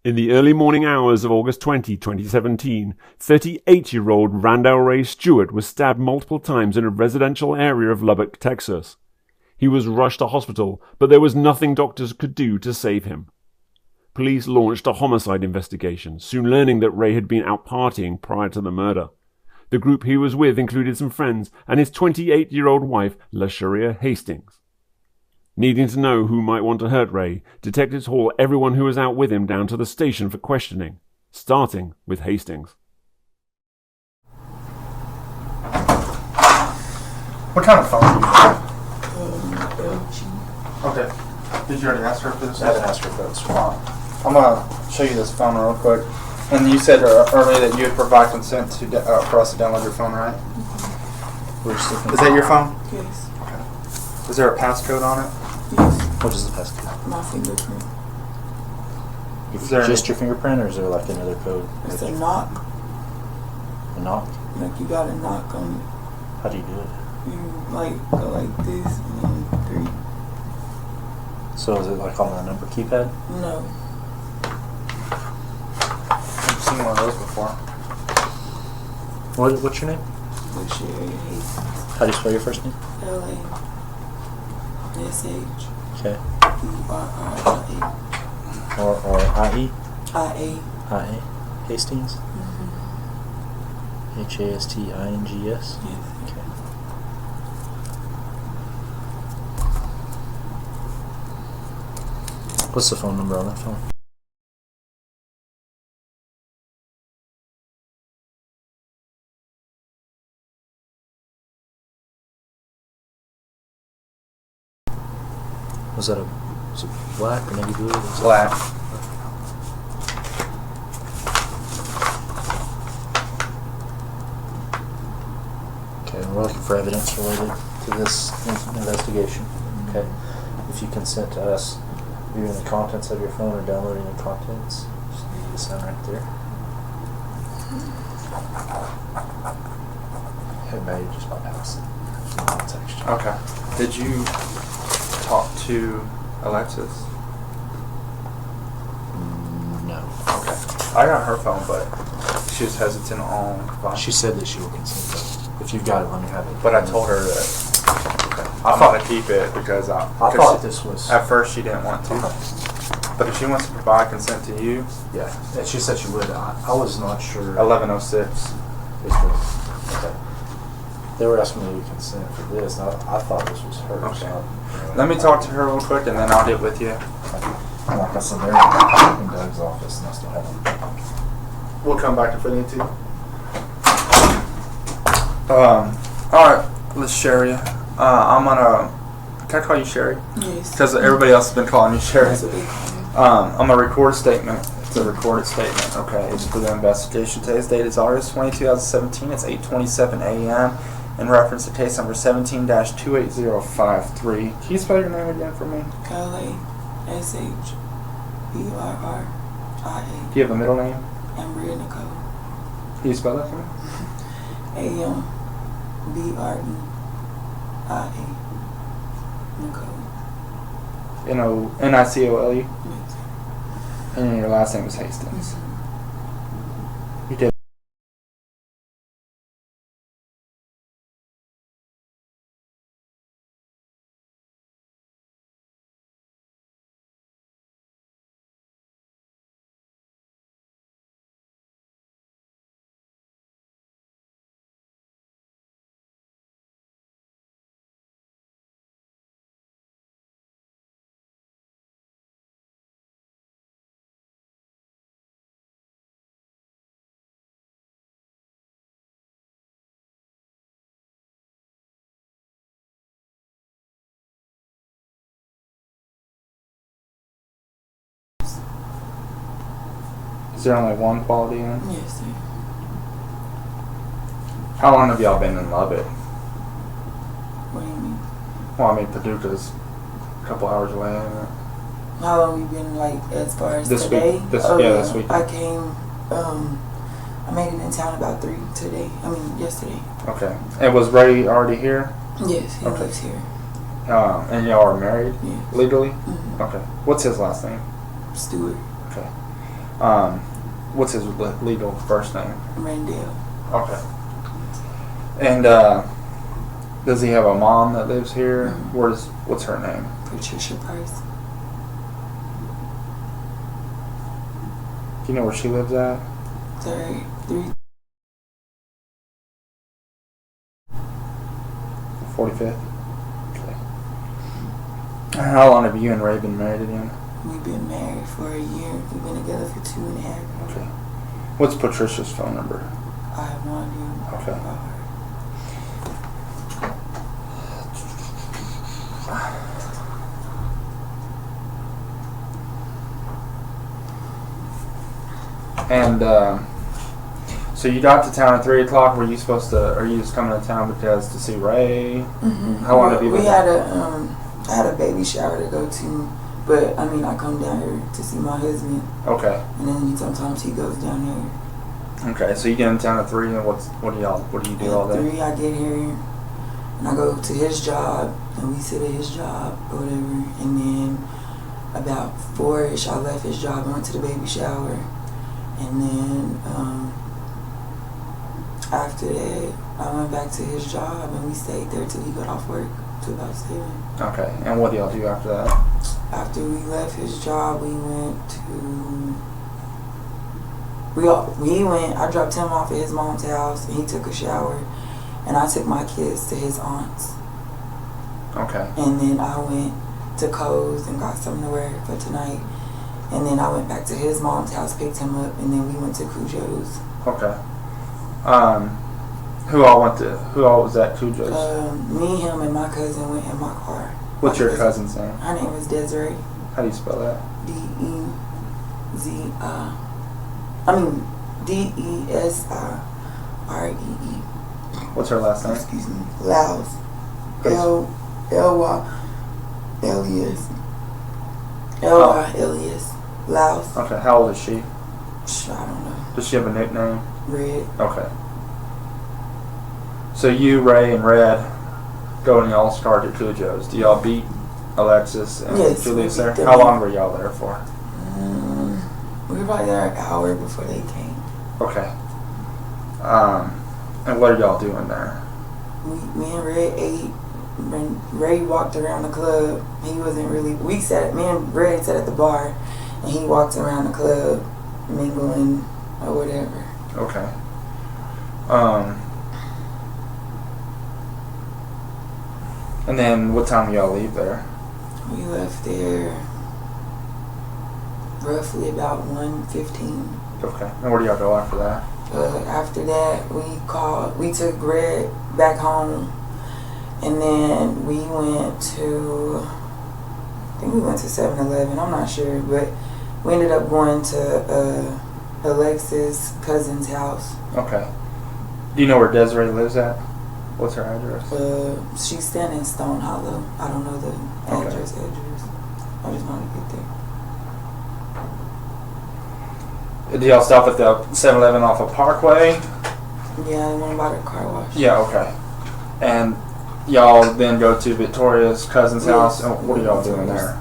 In the early morning hours of August 20, 2017, 38-year-old Randale Ray Stewart was stabbed multiple times in a residential area of Lubbock, Texas. He was rushed to hospital, but there was nothing doctors could do to save him. Police launched a homicide investigation, soon learning that Ray had been out partying prior to the murder. The group he was with included some friends and his 28-year-old wife, LaSharia Hastings. Needing to know who might want to hurt Ray, detectives haul everyone who was out with him down to the station for questioning, starting with Hastings. What kind of phone do you have? LG. Okay. Did you already ask her for this? I haven't asked her for this one. I'm going to show you this phone real quick. And you said earlier that you would provide consent to for us to download your phone, right? Is that your phone? Yes. Okay. Is there a passcode on it? Yes. What is the passcode? My fingerprint. Just your fingerprint, or is there like another code? It's a knock. A knock? Like you got a knock on it. How do you do it? You like go like this and then 3. So is it like on the number keypad? No. I've seen one of those before. What's your name? LaSharia Hastings. How do you spell your first name? LASH. Okay. BRRIA. Or I-E? IA. I-A. Hastings? Hastings? Yes. Okay. What's the phone number on that phone? Was it black or navy blue? Black. Okay, we're looking for evidence related to this investigation. Okay. If you consent to us viewing the contents of your phone or downloading the contents, just leave the sign right there. Hey, maybe just bypass it. I'll text you. Okay. Did you talk to Alexis? No. Okay. I got her phone, but she was hesitant on phone. She said that she will consent, but if you've got it, let me have it. But I told her that I'm going to keep it because I thought this was... At first she didn't want to. But if she wants to provide consent to you... Yeah, she said she would. I was not sure. 1106. Okay. They were asking me to consent for this, and I thought this was hers. Okay. So Let me talk to her real quick and then I'll get with you. like I said, they're in Doug's office and I still haven't. We'll come back if we need to. Alright, let's Sherry. I'm gonna... Can I call you Sherry? Yes. Because everybody else has been calling you Sherry. That's what they call me. I'm gonna record a statement. It's a recorded statement, okay? It's for the investigation. Today's date is August 20, 2017. It's 8:27 a.m. In reference to case number 17-28053. Can you spell your name again for me? LASHBRRIA. Do you have a middle name? Ambria Nicole. Can you spell that for me? AMBREIA. Nicole. Nicole. Yes. And then your last name is Hastings. You did. Is there only one quality in? Yes, sir. How long have y'all been in Lubbock? What do you mean? Well, I mean, Paducah's a couple hours away, isn't it? How long you been, like, as far as This today? week. This week. I came, I made it in town about 3 today. Yesterday. Okay. And was Ray already here? Yes, he Okay. lives here. And y'all are married? Yes. Legally? Mm-hmm. Okay. What's his last name? Stewart. Okay. What's his legal first name? Randale. Okay. And does he have a mom that lives here? Mm-hmm. What's her name? Patricia Price. Do you know where she lives at? 45th? Okay. How long have you and Ray been married again? We've been married for a year. We've been together for 2.5 years. Okay. What's Patricia's phone number? I have no idea Okay. about her. And so you got to town at 3 o'clock. Were you supposed to? Are you just coming to town because to see Ray? Mm-hmm. How long have you been? I had a baby shower to go to, but I mean I come down here to see my husband. Okay. And then sometimes he goes down here. Okay, so you get in town at 3, and what do you do all day? At 3 I get here, and I go to his job, and we sit at his job or whatever. And then about 4ish, I left his job and went to the baby shower. And then after that, I went back to his job, and we stayed there till he got off work till about 7. Okay, and what do y'all do after that? After we left his job, we went to. I dropped him off at his mom's house, and he took a shower, and I took my kids to his aunt's. Okay. And then I went to Co's and got something to wear for tonight. And then I went back to his mom's house, picked him up, and then we went to Cujo's. Okay. Who all was at Cujo's? Me, him, and my cousin went in my car. What's your cousin's name? Her name is Desiree. How do you spell that? Desiree. What's her last name? Excuse me. Laos. Elias. Elias. Laos. Okay, how old is she? I don't know. Does she have a nickname? Red. Okay. So you, Ray, and Red go and y'all start at Cujo's. Do y'all beat Alexis and Julius there? How long were y'all there for? We were probably there an hour before they came. Okay. And what are y'all doing there? Me and Red ate. Ray walked around the club. He wasn't really. Me and Red sat at the bar, and he walked around the club, mingling or whatever. Okay. And then what time do y'all leave there? We left there roughly about 1:15. Okay. And where do y'all go after that? After that, we took Red back home, and then we went to, I think we went to 7-Eleven, I'm not sure, but we ended up going to Alexis' cousin's house. Okay. Do you know where Desiree lives at? What's her address? She's staying in Stone Hollow. I don't know the address. I just want to get there. Do y'all stop at the 7-Eleven off of Parkway? Yeah, I went about a car wash. Yeah, okay. And y'all then go to Victoria's cousin's house, and what are y'all doing there?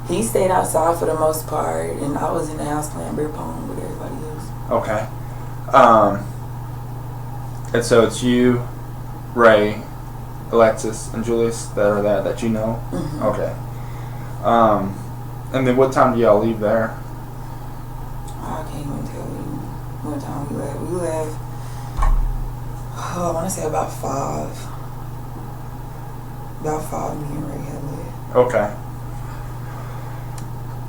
He stayed outside for the most part, and I was in the house playing beer pong with everybody else. Okay. And so it's you, Ray, Alexis, and Julius that are there that you know? Mm-hmm. Okay. And then what time do y'all leave there? I can't even tell you what time we left. We left, I want to say about 5. About 5, me and Ray had left. Okay.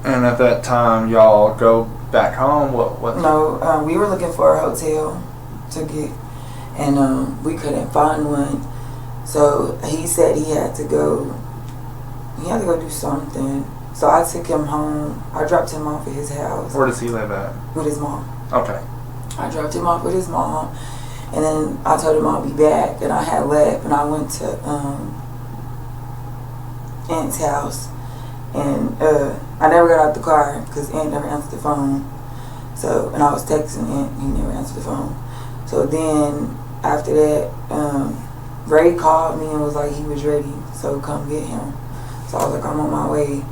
And at that time, y'all go back home? What? No, we were looking for a hotel to get, and we couldn't find one. So he said he had to go do something. So I took him home. I dropped him off at his house. Where does he live at? With his mom. Okay. I dropped him off with his mom, and then I told him I'll be back, and I had left, and I went to Aunt's house, and I never got out the car because Aunt never answered the phone. So, and I was texting Aunt, he never answered the phone. So then after that, Ray called me and was like he was ready, so come get him. So I was like, I'm on my way.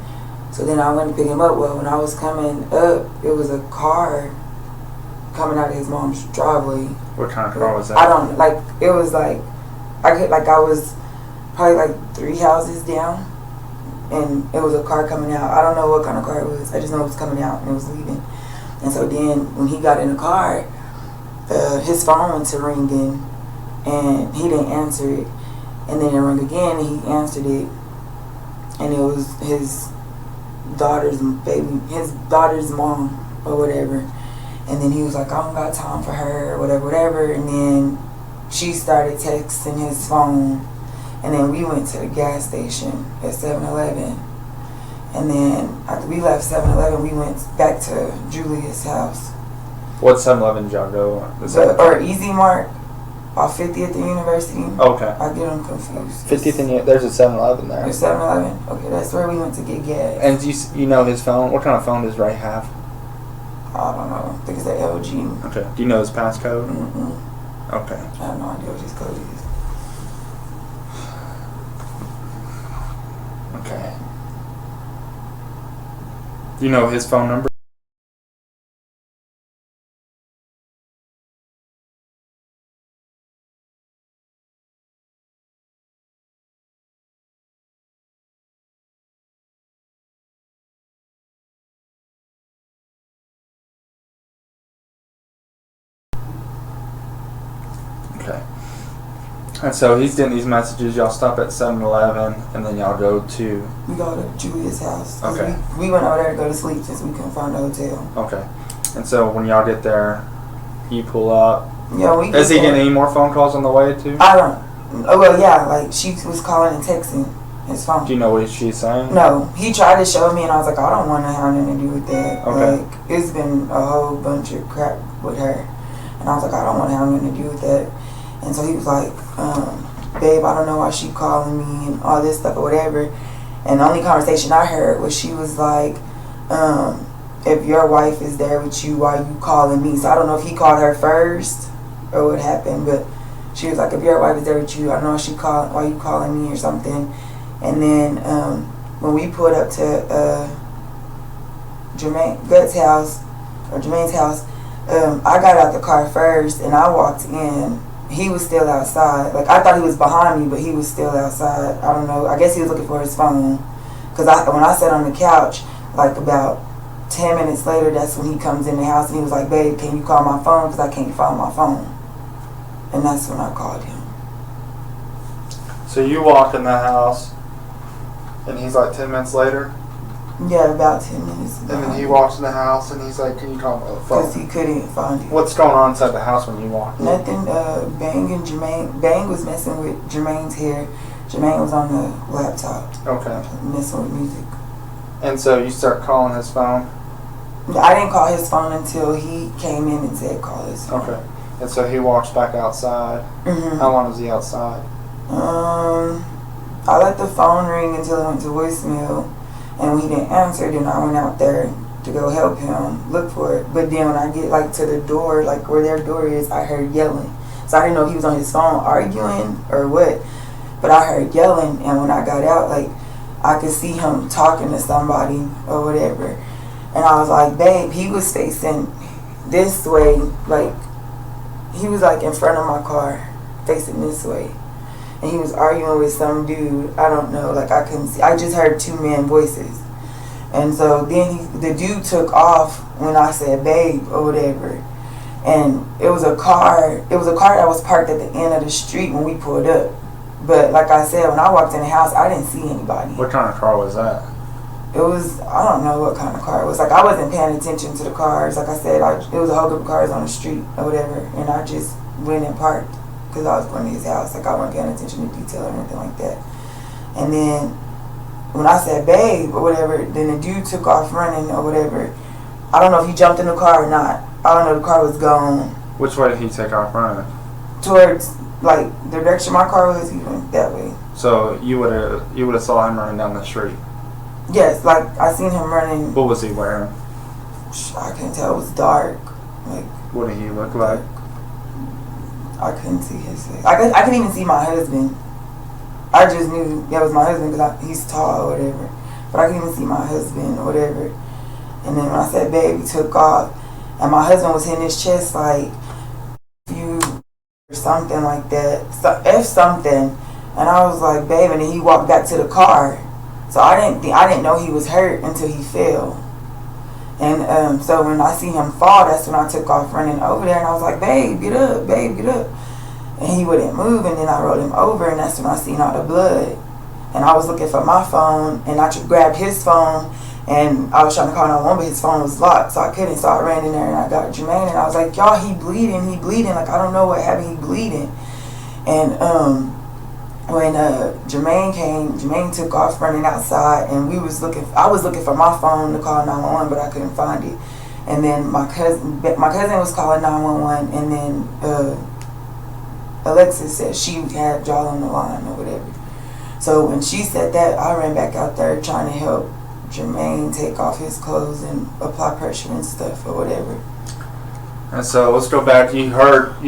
So then I went to pick him up. Well, when I was coming up, it was a car coming out of his mom's driveway. What kind of car was that? I don't like. It was like I was probably like 3 houses down, and it was a car coming out. I don't know what kind of car it was. I just know it was coming out and it was leaving. And so then when he got in the car, his phone went to ringing, and he didn't answer it. And then it rang again, and he answered it, and it was his daughter's mom or whatever. And then he was like, I don't got time for her, or whatever. And then she started texting his phone. And then we went to the gas station at 7-Eleven. And then after we left 7-Eleven, we went back to Julia's house. What 7-Eleven did y'all go? Or Easy Mart off 50th and University. Okay. I get them confused. 50th and there's a 7-Eleven there. There's 7-Eleven? Okay, that's where we went to get gas. And you know his phone? What kind of phone does Ray have? I don't know. I think it's an LG. Okay. Do you know his passcode? Mm-mm. Okay. I have no idea what his code is. Okay. Do you know his phone number? Okay. And so he's getting these messages. Y'all stop at 7-Eleven, and then y'all go to... We go to Julia's house. Okay. We went over there to go to sleep since we couldn't find a hotel. Okay. And so when y'all get there, you pull up. Yeah, we. Is he getting any more phone calls on the way too? I don't. Oh well, yeah. Like she was calling and texting his phone. Do you know what she's saying? No, he tried to show me, and I was like, I don't want to have nothing to do with that. Okay. Like it's been a whole bunch of crap with her, and I was like, I don't want to have nothing to do with that. And so he was like, babe, I don't know why she calling me and all this stuff or whatever. And the only conversation I heard was she was like, if your wife is there with you, why you calling me? So I don't know if he called her first or what happened, but she was like, if your wife is there with you, I don't know why you calling me or something. And then when we pulled up to Jermaine's house, I got out the car first and I walked in. He was still outside. Like I thought he was behind me, but he was still outside. I don't know. I guess he was looking for his phone. Cause when I sat on the couch, like about 10 minutes later, that's when he comes in the house and he was like, babe, can you call my phone? Cause I can't find my phone. And that's when I called him. So you walk in the house, and he's like 10 minutes later? Yeah, about 10 minutes. And then he walks in the house, and he's like, can you call my phone? Because he couldn't find it. What's going on inside the house when you walk in? Nothing. Bang was messing with Jermaine's hair. Jermaine was on the laptop. Okay. Messing with music. And so you start calling his phone? I didn't call his phone until he came in and said call his phone. Okay. And so he walks back outside. Mm-hmm. How long was he outside? I let the phone ring until it went to voicemail. And when he didn't answer, then I went out there to go help him look for it. But then when I get like to the door, like where their door is, I heard yelling. So I didn't know if he was on his phone arguing or what. But I heard yelling, and when I got out, like I could see him talking to somebody or whatever. And I was like, babe, he was facing this way, like he was like in front of my car, facing this way. And he was arguing with some dude. I don't know. Like I couldn't see. I just heard two men voices. And so then the dude took off when I said babe or whatever. And it was a car. It was a car that was parked at the end of the street when we pulled up. But like I said, when I walked in the house, I didn't see anybody. What kind of car was that? It was, I don't know what kind of car it was. Like I wasn't paying attention to the cars. Like I said, it was a whole group of cars on the street or whatever. And I just went and parked. Because I was going to his house. Like, I wasn't paying attention to detail or anything like that. And then, when I said, babe, or whatever, then the dude took off running or whatever. I don't know if he jumped in the car or not. I don't know, the car was gone. Which way did he take off running? Towards, like, the direction my car was, he went that way. So, you would have saw him running down the street? Yes, like, I seen him running. What was he wearing? I couldn't tell. It was dark. Like, what did he look like? I couldn't see his face. I couldn't even see my husband. I just knew that was my husband because he's tall or whatever. but I couldn't even see my husband or whatever. And then when I said babe, he took off, and my husband was hitting his chest like, you or something like that, F something. And I was like, babe, and then he walked back to the car. So I didn't know he was hurt until he fell. And so when I see him fall, that's when I took off running over there, and I was like, babe, get up, babe, get up. And he wouldn't move, and then I rolled him over, and that's when I seen all the blood. And I was looking for my phone, and I grabbed his phone, and I was trying to call 911, but his phone was locked, so I couldn't. So I ran in there, and I got Jermaine, and I was like, y'all, he bleeding. Like, I don't know what happened, he bleeding. And when Jermaine came, Jermaine took off running outside, and I was looking for my phone to call 911, but I couldn't find it. And then my cousin was calling 911, and then Alexis said she had y'all on the line or whatever. So when she said that, I ran back out there trying to help Jermaine take off his clothes and apply pressure and stuff or whatever. And so let's go back. You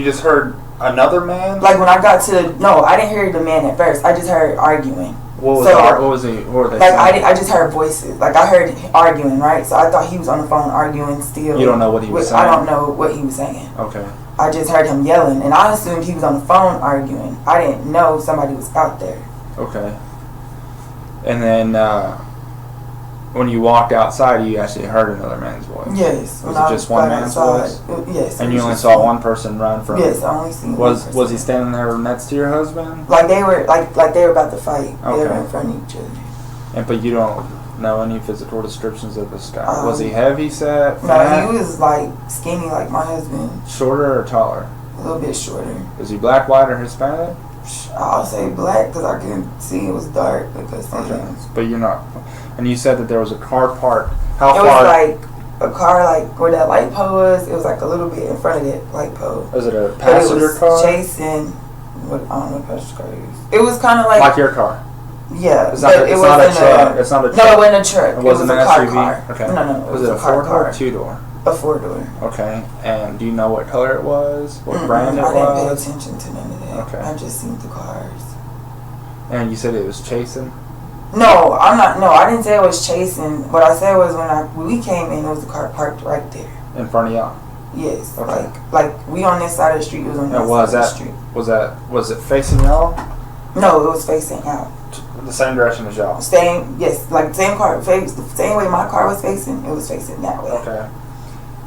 just heard another man? Like when I got to, no, I didn't hear the man at first. I just heard arguing. What were they like saying? I just heard voices. Like I heard arguing, right? So I thought he was on the phone arguing still. You don't know what he was saying? I don't know what he was saying. Okay. I just heard him yelling, and I assumed he was on the phone arguing. I didn't know somebody was out there. Okay. And then when you walked outside, you actually heard another man's voice. Yes. Was it just one man's voice? Yes. And you only saw one person run from. Yes, I only seen. Was he standing there next to your husband? Like they were about to fight. Okay. They were in front of each other. But you don't know any physical descriptions of this guy. Was he heavy set? No, fat? he was like skinny like my husband. Shorter or taller? A little bit shorter. Was he black, white, or Hispanic? I'll say black because I couldn't see. It was dark. Okay. But you're not. And you said that there was a car parked. How it far? It was like a car, like where that light pole was. It was like a little bit in front of that light pole. Was it a passenger car? Chasing. I don't know what passenger car it is. It was kind of like your car. Yeah, it's not a truck. It's not a truck. No, it wasn't a truck. It wasn't an an SUV. Car. Okay. No. Was it a 4-door or 2-door? A 4-door. Okay. And do you know what color it was? What brand it was? I didn't pay attention to none of that. Okay. I just seen the cars. And you said it was chasing? No, I'm not. No, I didn't say it was chasing. What I said was when we came in, it was the car parked right there. In front of y'all? Yes. Okay. Like we on this side of the street. It was on that side of the street. Was it facing y'all? No, it was facing out. The same direction as y'all? Yes, like the same car, the same way my car was facing, it was facing that way. Okay.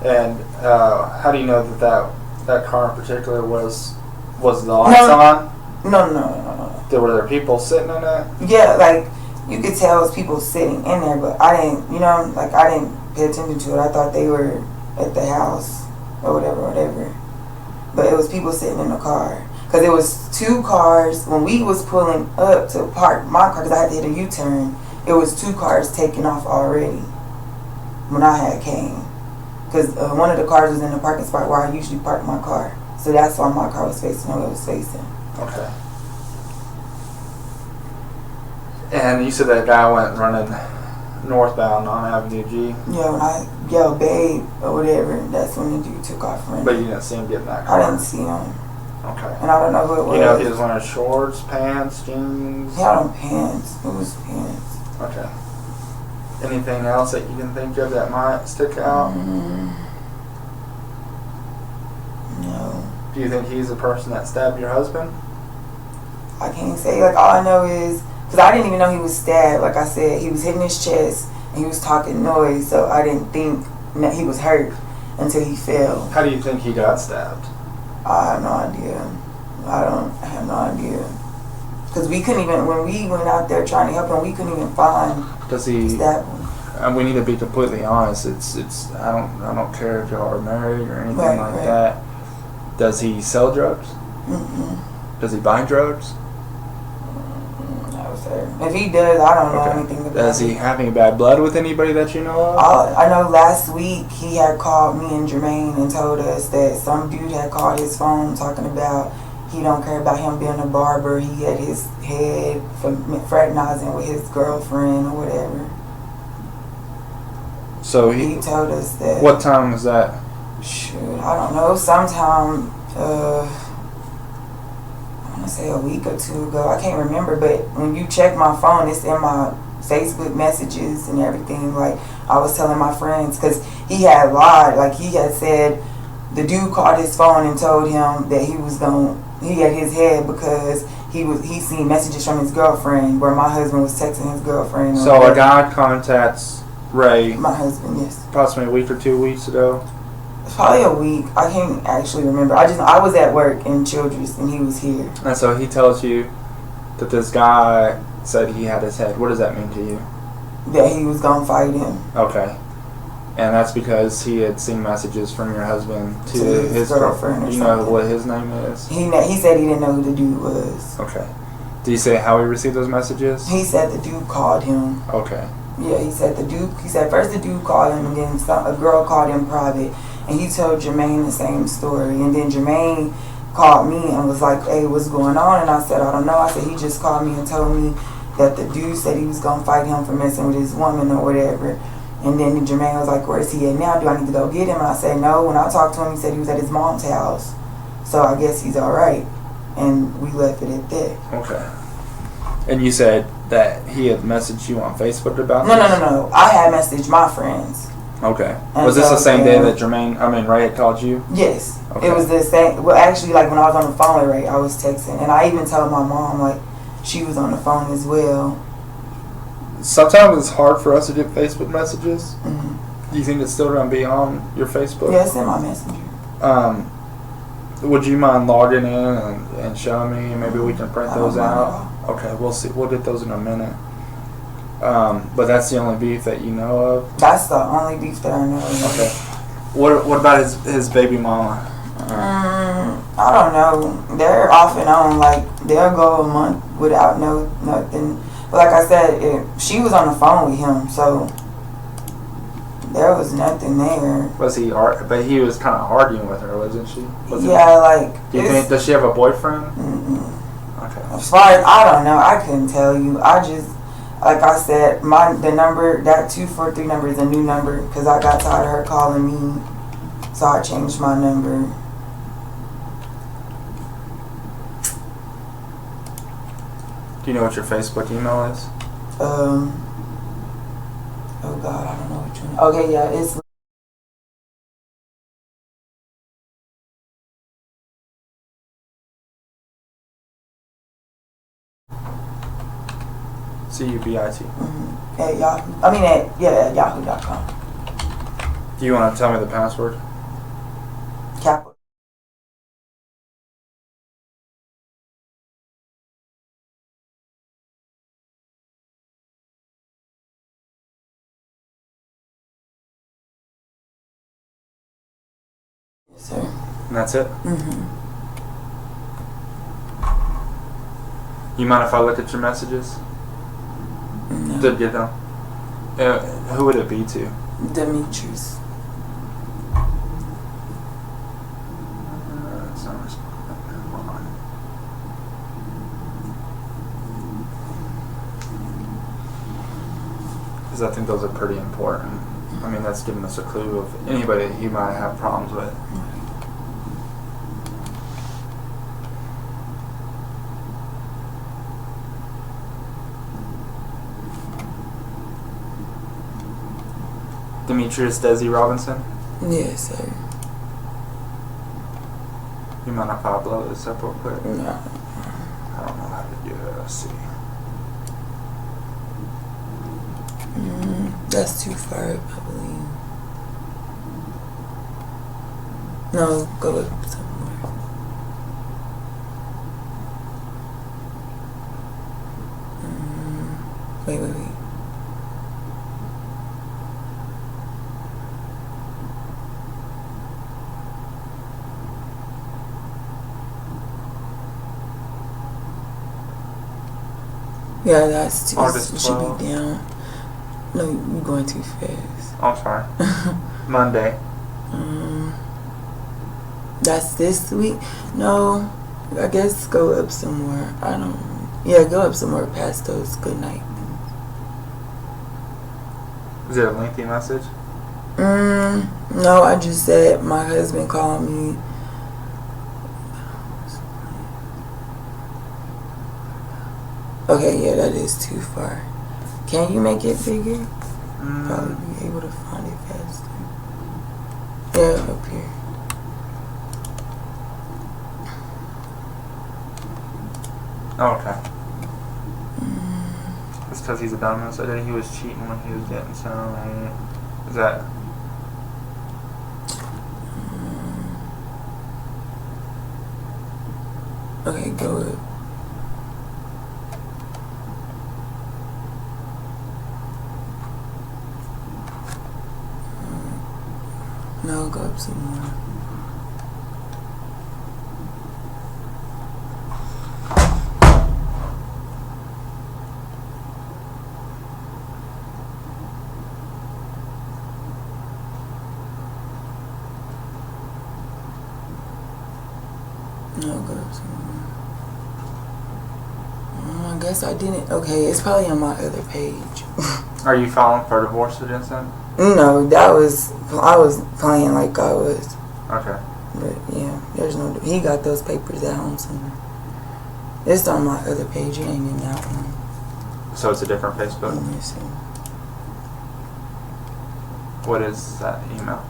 And how do you know that car in particular was the lights on? No. Were there people sitting in it? Yeah, like you could tell it was people sitting in there, but I didn't, I didn't pay attention to it. I thought they were at the house or whatever. But it was people sitting in the car. Because it was 2 cars. When we was pulling up to park my car, because I had to hit a U-turn, it was 2 cars taking off already when I had came. Because one of the cars was in the parking spot where I usually park my car. So that's why my car was facing where it was facing. Okay. And you said that guy went running northbound on Avenue G? Yeah, when I yelled babe or whatever, that's when the dude took off running. But you didn't see him get in that car? I didn't see him. Okay. And I don't know who it was. You know, he was wearing shorts, pants, jeans? He had on pants. It was pants. Okay. Anything else that you can think of that might stick out? No. Do you think he's the person that stabbed your husband? I can't say. Like, all I know is, because I didn't even know he was stabbed. Like I said, he was hitting his chest and he was talking noise, so I didn't think that he was hurt until he fell. How do you think he got stabbed? I have no idea. I have no idea. Because we couldn't even, when we went out there trying to help him, we couldn't even find stab him. And we need to be completely honest. It's I don't care if y'all are married or anything like that. Does he sell drugs? Does he buy drugs? No, sir. If he does, I don't know anything about it. Does he have any bad blood with anybody that you know of? I know last week he had called me and Jermaine and told us that some dude had called his phone talking about he don't care about him being a barber. He had his head for fraternizing with his girlfriend or whatever. So he told us that. What time was that? Shoot, I don't know. Sometime, I want to say a week or 2 ago. I can't remember, but when you check my phone, it's in my Facebook messages and everything. Like, I was telling my friends, because he had lied. Like, he had said the dude called his phone and told him that he had his head because he seen messages from his girlfriend where my husband was texting his girlfriend. So a guy contacts Ray. My husband, yes. Approximately a week or 2 weeks ago. Probably a week. I can't actually remember. I was at work in Childress and he was here. And so he tells you that this guy said he had his head. What does that mean to you? That he was gonna fight him. Okay. And that's because he had seen messages from your husband to his girlfriend. Do you know what his name is? He said he didn't know who the dude was. Okay. Did he say how he received those messages? He said the dude called him. Okay. Yeah, he said first the dude called him, and then a girl called him private, and he told Jermaine the same story. And then Jermaine called me and was like, "Hey, what's going on?" And I said, "I don't know." I said, "He just called me and told me that the dude said he was gonna fight him for messing with his woman or whatever." And then Jermaine was like, "Where is he at now? Do I need to go get him?" And I said, "No." When I talked to him, he said he was at his mom's house, so I guess he's all right. And we left it at that. Okay. And you said that he had messaged you on Facebook about No, this? no. I had messaged my friends. Okay. And Was this the same so, day that Ray had called you? Yes. Okay. It was the same. Well, actually, like when I was on the phone with Ray, I was texting. And I even told my mom, like, she was on the phone as well. Sometimes it's hard for us to get Facebook messages. Mm-hmm. Do you think it's still going to be on your Facebook? Yeah, it's in my messenger. Would you mind logging in and showing me? Maybe we can print those out. Okay, we'll see. We'll get those in a minute. But that's the only beef that you know of? That's the only beef that I know of. Okay. What about his baby mama? I don't know. They're off and on. Like, they'll go a month without nothing. But like I said, she was on the phone with him, so there was nothing there. But he was kind of arguing with her, wasn't she? Do you think, does she have a boyfriend? Okay. As far as, I don't know. I couldn't tell you. I just, like I said, the number, that 243 number is a new number because I got tired of her calling me, so I changed my number. Do you know what your Facebook email is? Oh God, I don't know which one. Okay, yeah, it's CUBIT. At Yahoo. At yahoo.com. Do you want to tell me the password? Capital. Yes, sir. And that's it? Mm-hmm. You mind if I look at your messages? No. Did you know? Who would it be to? Demetrius. It's not responding. Hold on. Because I think those are pretty important. I mean, that's giving us a clue of anybody that he might have problems with. Demetrius Desi Robinson? Yes, sir. You mind if I blow this up real quick? No. I don't know how to do it. Let's see. That's too far up, I believe. No, go up somewhere. Wait. Yeah, that's too. August It should 12. be down. No, you're going too fast. Oh, sorry. Monday. That's this week? No, I guess go up somewhere. Go up somewhere past those good night. Is it a lengthy message? No, I just said my husband called me. Okay, yeah, that is too far. Can you make it bigger? Probably be able to find it faster. Yeah, up here. Oh, okay. It's because he's a dumbass. I think he was cheating when he was getting some. Is that? Okay, go ahead. No, go up some more. No, go up some more. I guess I didn't. Okay, it's probably on my other page. Are you filing for divorce against him? No, I was playing like I was. Okay. But yeah, there's no. He got those papers at home somewhere. It's on my other page. It ain't in that one. So it's a different Facebook. Let me see. What is that email?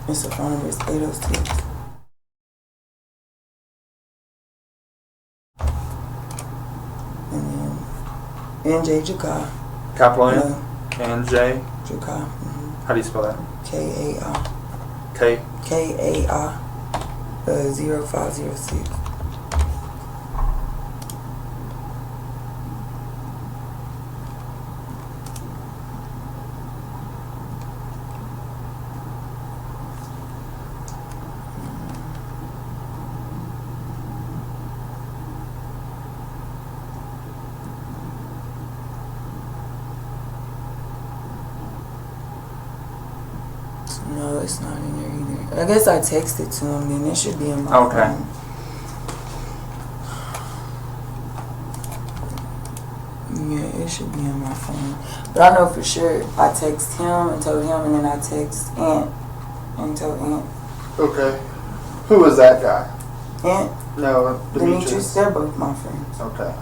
It's a phone number. It's 806. And then NJ Jakai. Capital N? No, And J? Jakai. How do you spell that? Kai. K? Kai. 0506. No, it's not in there either. I guess I texted to him, then it should be in my phone. Yeah, it should be in my phone. But I know for sure I text him and told him, and then I text Aunt and told Aunt. Okay. Who was that guy? Aunt No, Demetrius, they're both my friends. Okay.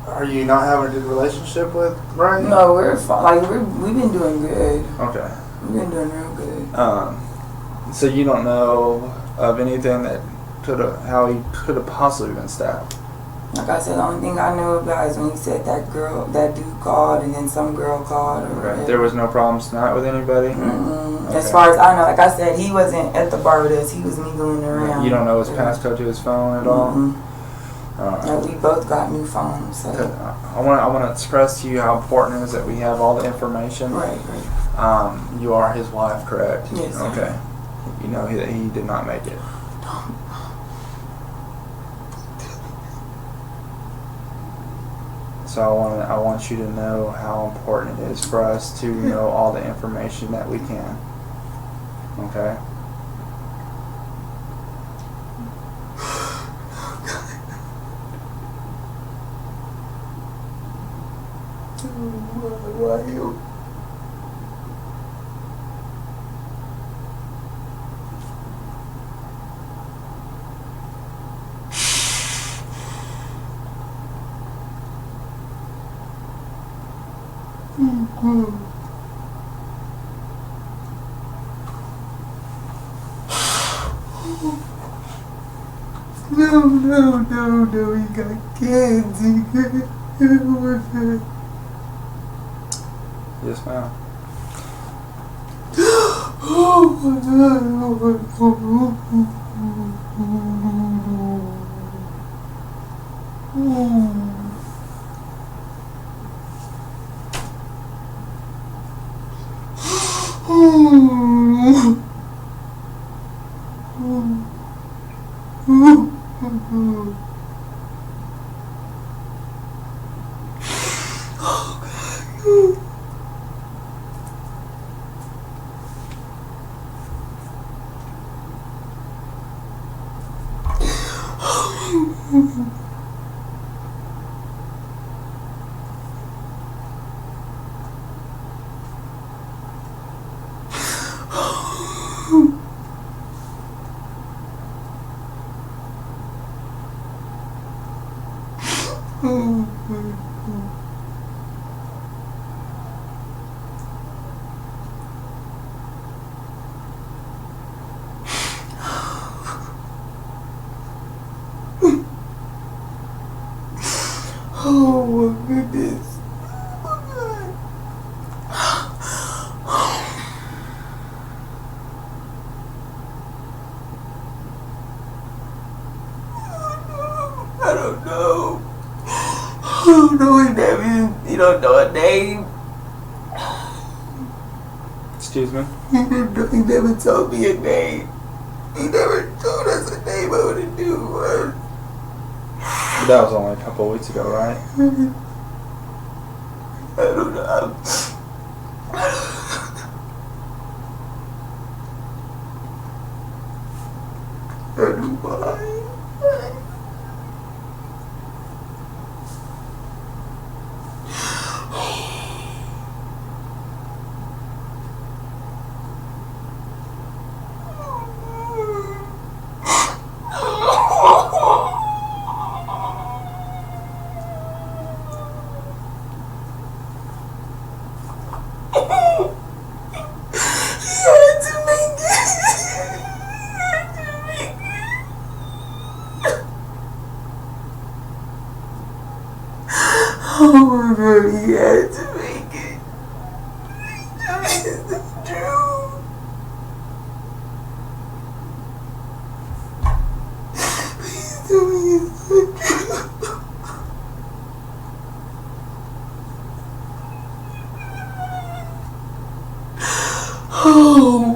Are you not having a good relationship with Brian? No, we're fine. Like, we've been doing good. Okay. We've been doing real good. So you don't know of anything that how he could have possibly been stabbed? Like I said, the only thing I know about is when he said that dude called, and then some girl called. Or Okay. There was no problems tonight with anybody? Mm-mm. Okay. As far as I know, like I said, he wasn't at the bar with us. He was mingling around. You don't know his passcode to his phone at all? Mm-mm. Alright. No, we both got new phones. So. I want to express to you how important it is that we have all the information. Right. You are his wife, correct? Yes. Okay. You know that he did not make it. So I want you to know how important it is for us to know all the information that we can. Okay? Why you? No, he got kids. Yes, ma'am. goodness. I don't know. I don't know his name. You don't know a name. Excuse me? He never told me a name. He never told us a name of what to do. But that was only a couple of weeks ago, right? I don't know. I don't know why. Oh my God, he had to make it. Tell me it's the truth. Please tell me it's the truth. Oh.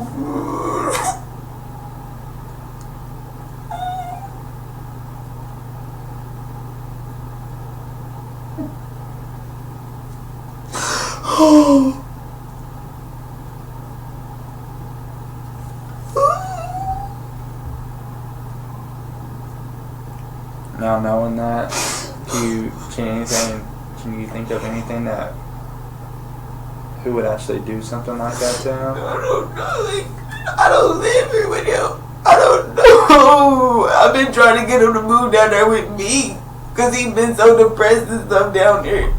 Now knowing that, can you think of anything that who would actually do something like that to him? I don't know. Like, I don't live here with him. I don't know. I've been trying to get him to move down there with me because he's been so depressed and stuff down there.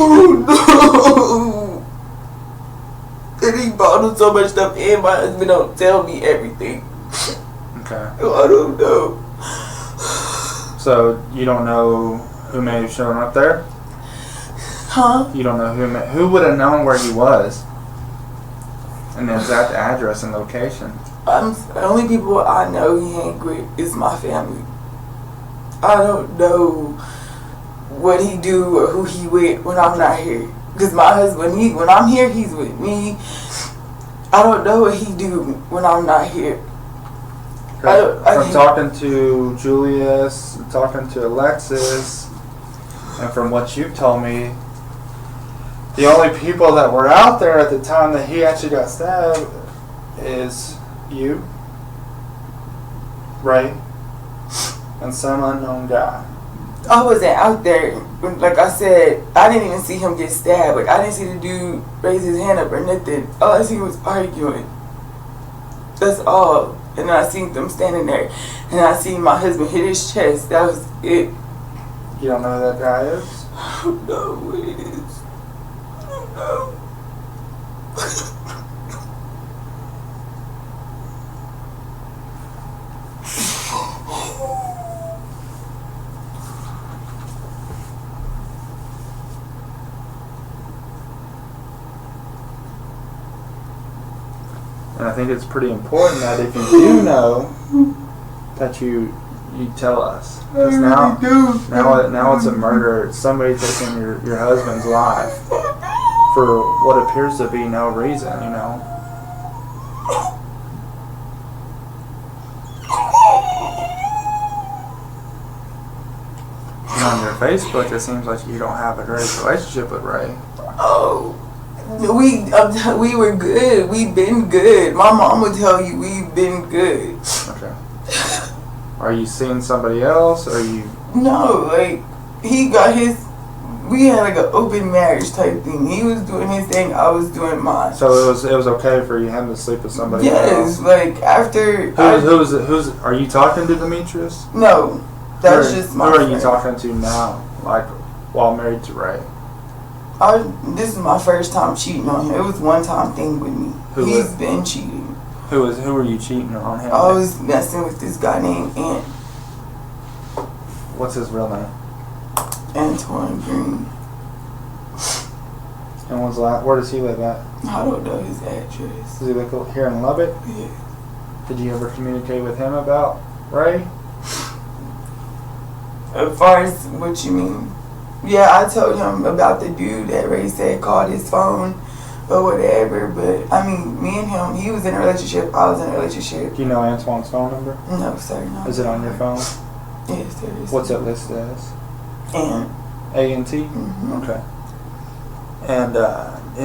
Oh no. And he bottled so much stuff in. My husband don't tell me everything. Okay. I don't know. So you don't know who may have shown up there? Huh? You don't know who would have known where he was, and the exact address and location. The only people I know he hang with is my family. I don't know what he do or who he with when I'm not here. Because my husband, when I'm here, he's with me. I don't know what he do when I'm not here. From talking to Julius, talking to Alexis, and from what you've told me, the only people that were out there at the time that he actually got stabbed is you, Ray, and some unknown guy. I wasn't out there. Like I said, I didn't even see him get stabbed. Like, I didn't see the dude raise his hand up or nothing. All I seen was arguing. That's all. And I seen them standing there. And I seen my husband hit his chest. That was it. You don't know who that guy is? I don't know what it is. I don't know. And I think it's pretty important that if you do know, that you tell us. Because now it's a murder. It's somebody taking your husband's life for what appears to be no reason, you know. And on your Facebook, it seems like you don't have a great relationship with Ray. Oh. We were good. We've been good. My mom would tell you we've been good. Okay. Are you seeing somebody else? Or are you? No, like, he got his. We had like an open marriage type thing. He was doing his thing. I was doing mine. So it was okay for him to sleep with somebody else. Yes, like after. Who's? Are you talking to Demetrius? No, that's just my. Who are friend. you talking to now? Like while married to Ray? This is my first time cheating on him. It was one time thing with me. He's been cheating. Who were you cheating on him? I was messing with this guy named Ant. What's his real name? Antoine Green. And where does he live at? I don't know his address. Does he live here in Lubbock? Yeah. Did you ever communicate with him about Ray? As far as what you mean? Yeah, I told him about the dude that Ray said called his phone or whatever, but I mean, me and him, he was in a relationship, I was in a relationship. Do you know Antoine's phone number? No, sir, no. Is it on your phone? Yes, there is. What's it listed as? And A&T? mm-hmm. Okay. And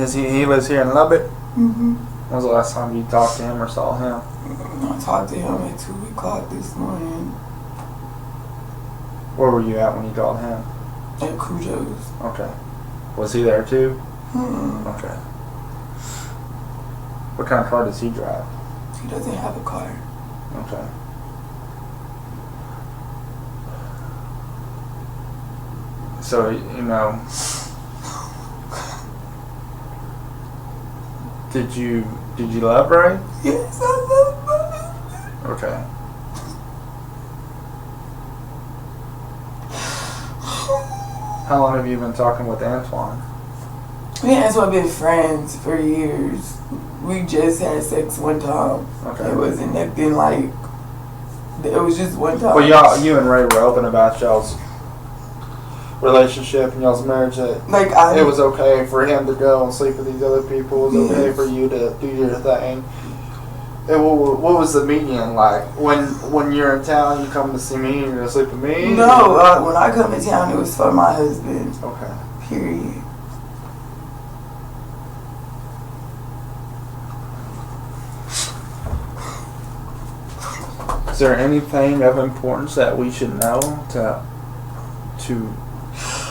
he lives here in Lubbock? Mm-hmm. When was the last time you talked to him or saw him? I talked to him at 2 o'clock this morning Where were you at when you called him? at Cujo's. Okay. Was he there too? Mm-hmm. Okay. What kind of car does he drive? He doesn't have a car. Okay. So, you know, did you love Ray? Yes, I love him. Okay. How long have you been talking with Antoine? Me and Antoine been friends for years. We just had sex one time. Okay. It wasn't nothing like. It was just one time. Well, you and Ray were open about y'all's relationship and y'all's marriage. That it was okay for him to go and sleep with these other people. It was okay for you to do your thing. And what was the median like? When you're in town, you come to see me and you're gonna sleep with me? No, when I come to town, it was for my husband. Okay. Period. Is there anything of importance that we should know to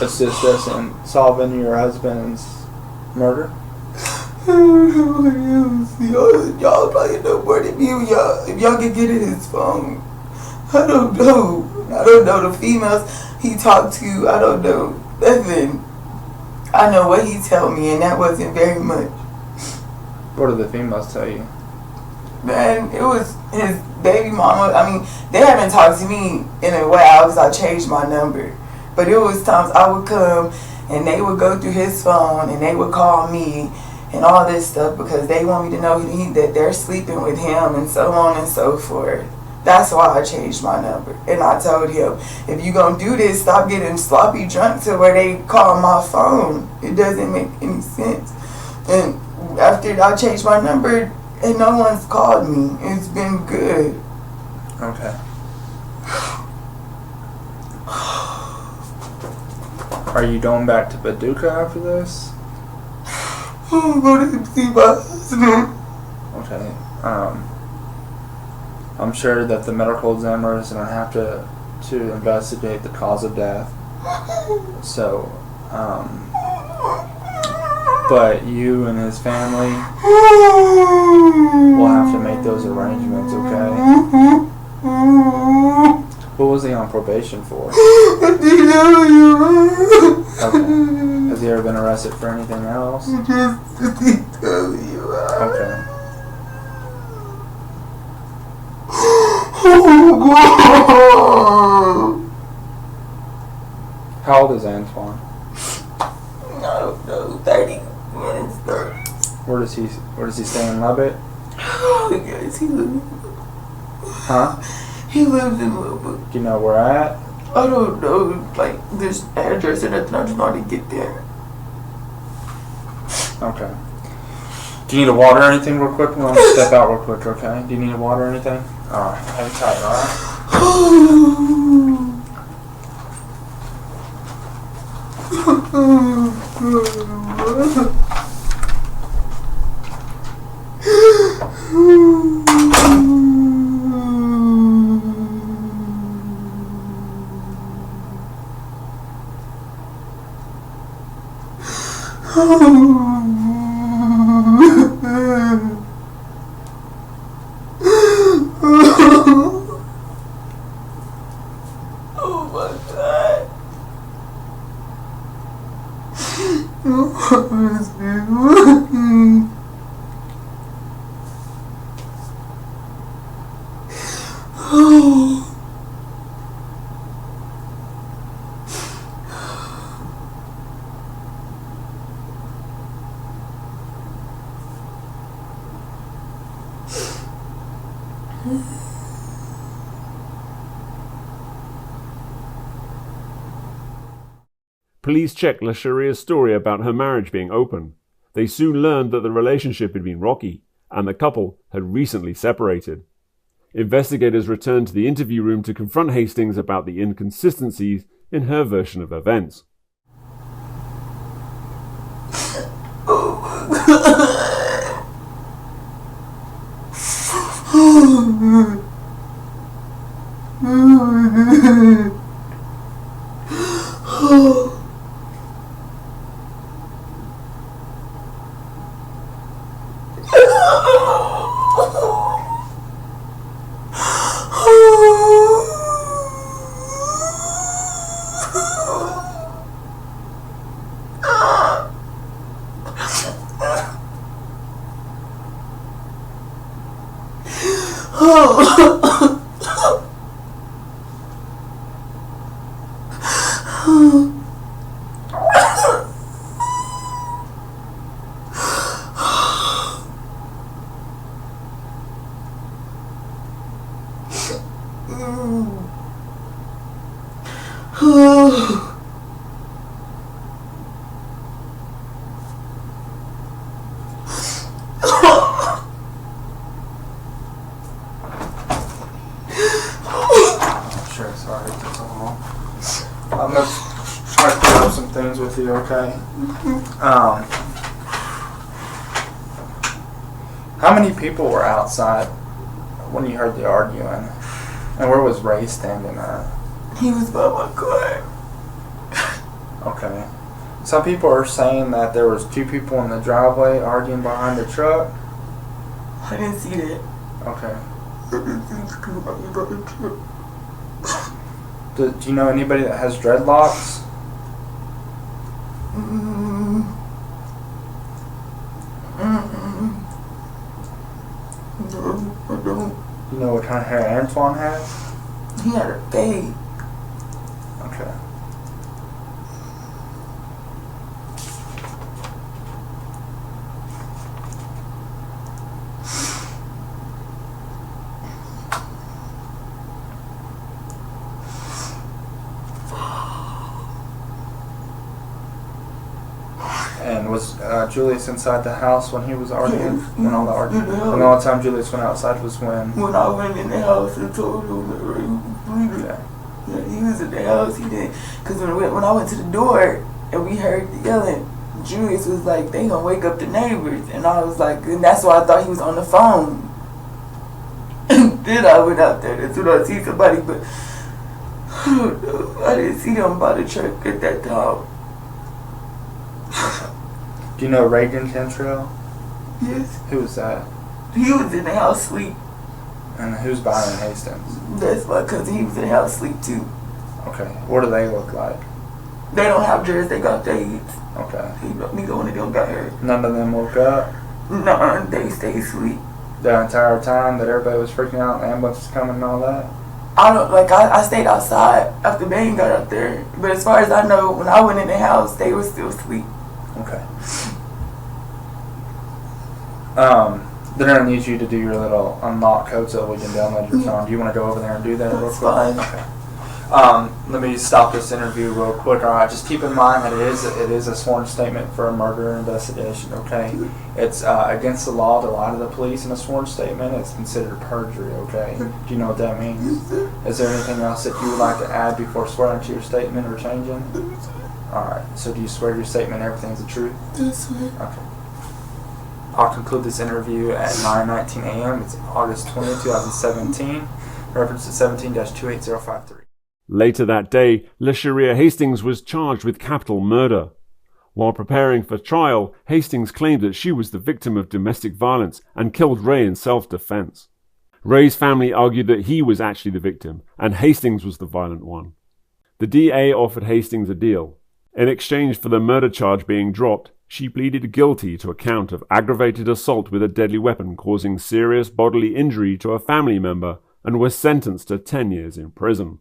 assist us in solving your husband's murder? Y'all probably know more than me. If y'all can get in his phone, I don't know. I don't know the females he talked to. I don't know nothing. I know what he told me, and that wasn't very much. What did the females tell you? Man, it was his baby mama. I mean, they haven't talked to me in a while because I changed my number. But it was times I would come and they would go through his phone and they would call me and all this stuff because they want me to know that they're sleeping with him and so on and so forth. That's why I changed my number. And I told him, if you gonna do this, stop getting sloppy drunk to where they call my phone. It doesn't make any sense. And after I changed my number, and no one's called me. It's been good. Okay. Are you going back to Paducah after this? I'm going to see my husband. Okay. I'm sure that the medical examiner is going to have to investigate the cause of death. So, but you and his family will have to make those arrangements, okay? What was he on probation for? Okay. Has he ever been arrested for anything else? Okay. How old is Antoine? I don't know, 30. Where does he stay in Lubbock? Yes, he lives in Lubbock. Huh? He lives in Lubbock. Do you know where at? I don't know, like, this address or nothing. I just know how to get there. Okay. Do you need a water or anything real quick? We're going to step out real quick, okay? Do you need a water or anything? Alright, hang tight, alright? Oh my God. Police checked LaSharia's story about her marriage being open. They soon learned that the relationship had been rocky, and the couple had recently separated. Investigators returned to the interview room to confront Hastings about the inconsistencies in her version of events. Sorry it took so long. I'm going to try to clear up some things with you, okay? How many people were outside when you heard the arguing? And where was Ray standing at? He was by my car. Okay. Some people are saying that there was 2 people in the driveway arguing behind the truck. I didn't see that. Okay. I didn't see it come by the truck. Do you know anybody that has dreadlocks? No, I don't. You know what kind of hair Antoine has? He had a fade. Okay. And was Julius inside the house when he was arguing? Yes. When all the arguing? Yeah. And the only time Julius went outside was when? When I went in the house and told him that Ray was bleeding. Okay. Yeah, he was in the house. He didn't. Because when I went to the door and we heard the yelling, Julius was like, they gonna wake up the neighbors. And I was like, and that's why I thought he was on the phone. Then I went out there. That's when I see somebody, but I don't know. I didn't see them by the truck at that time. Do you know Reagan Cantrell? Yes. Who was that? He was in the house sleep. And who's Byron Hastings? That's my cousin. He was in the house sleep too. Okay. What do they look like? They don't have dress. They got dates. Okay. Neither one of them got hurt. None of them woke up? No, they stayed asleep. The entire time that everybody was freaking out and the ambulance was coming and all that? I stayed outside after Bane got up there. But as far as I know, when I went in the house, they were still asleep. Okay. They're going to need you to do your little unlock code so we can download your phone. Do you want to go over there and do that real That's quick? fine. Okay. Let me stop this interview real quick. All right, just keep in mind that it is a sworn statement for a murder investigation. Okay, it's against the law to lie to the police in a sworn statement. It's considered perjury. Okay, do you know what that means? Is there anything else that you would like to add before swearing to your statement or changing? All right. So do you swear your statement everything's the truth? That's right. Okay. I'll conclude this interview at 9:19 a.m. It's August 20, 2017. Reference to 17-28053. Later that day, LaSharia Hastings was charged with capital murder. While preparing for trial, Hastings claimed that she was the victim of domestic violence and killed Ray in self-defense. Ray's family argued that he was actually the victim and Hastings was the violent one. The DA offered Hastings a deal. In exchange for the murder charge being dropped, she pleaded guilty to a count of aggravated assault with a deadly weapon causing serious bodily injury to a family member and was sentenced to 10 years in prison.